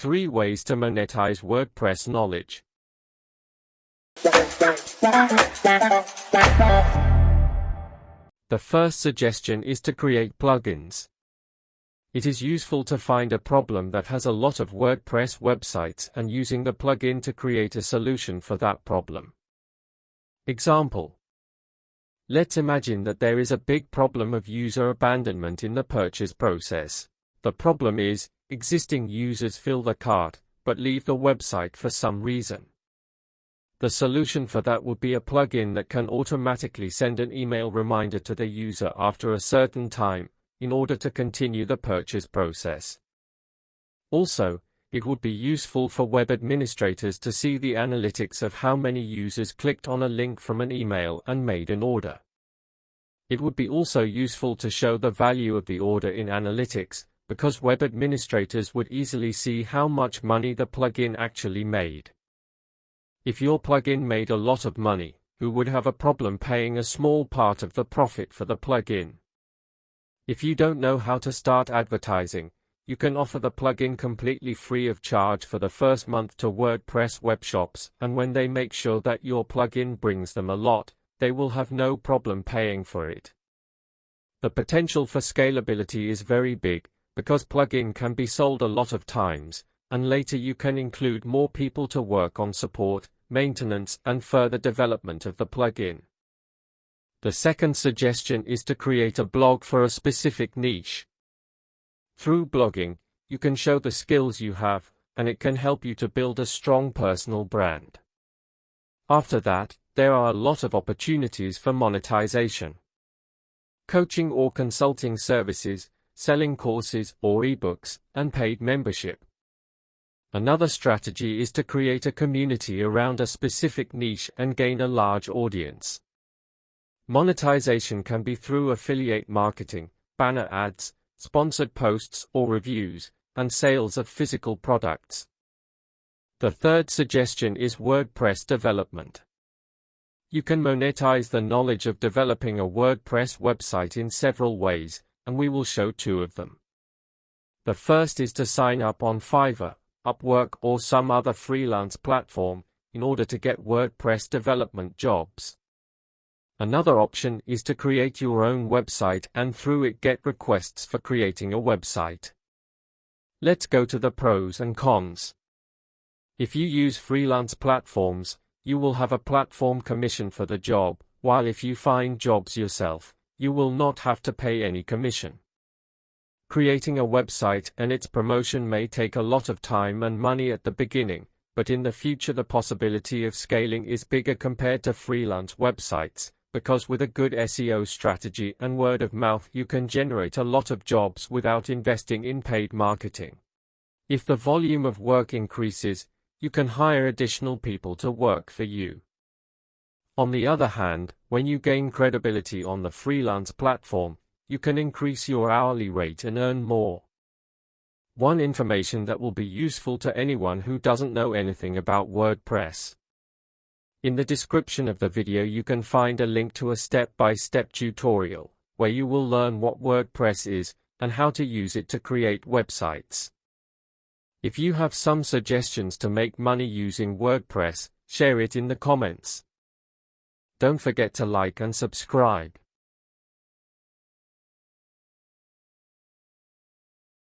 3 ways to monetize WordPress knowledge. The first suggestion is to create plugins. It is useful to find a problem that has a lot of WordPress websites and using the plugin to create a solution for that problem. Example: let's imagine that there is a big problem of user abandonment in the purchase process. The problem is, existing users fill the cart, but leave the website for some reason. The solution for that would be a plugin that can automatically send an email reminder to the user after a certain time, in order to continue the purchase process. Also, it would be useful for web administrators to see the analytics of how many users clicked on a link from an email and made an order. It would be also useful to show the value of the order in analytics, because web administrators would easily see how much money the plugin actually made. If your plugin made a lot of money, who would have a problem paying a small part of the profit for the plugin? If you don't know how to start advertising, you can offer the plugin completely free of charge for the first month to WordPress webshops, and when they make sure that your plugin brings them a lot, they will have no problem paying for it. The potential for scalability is very big, because plugin can be sold a lot of times, and later you can include more people to work on support, maintenance, and further development of the plugin. The second suggestion is to create a blog for a specific niche. Through blogging, you can show the skills you have, and it can help you to build a strong personal brand. After that, there are a lot of opportunities for monetization. Coaching or consulting services, selling courses or ebooks, and paid membership. Another strategy is to create a community around a specific niche and gain a large audience. Monetization can be through affiliate marketing, banner ads, sponsored posts or reviews, and sales of physical products. The third suggestion is WordPress development. You can monetize the knowledge of developing a WordPress website in several ways, and we will show 2 of them. The first is to sign up on Fiverr, Upwork or some other freelance platform, in order to get WordPress development jobs. Another option is to create your own website and through it get requests for creating a website. Let's go to the pros and cons. If you use freelance platforms, you will have a platform commission for the job, while if you find jobs yourself, you will not have to pay any commission. Creating a website and its promotion may take a lot of time and money at the beginning, but in the future the possibility of scaling is bigger compared to freelance websites, because with a good SEO strategy and word of mouth you can generate a lot of jobs without investing in paid marketing. If the volume of work increases, you can hire additional people to work for you. On the other hand, when you gain credibility on the freelance platform, you can increase your hourly rate and earn more. One information that will be useful to anyone who doesn't know anything about WordPress. In the description of the video you can find a link to a step-by-step tutorial, where you will learn what WordPress is, and how to use it to create websites. If you have some suggestions to make money using WordPress, share it in the comments. Don't forget to like and subscribe.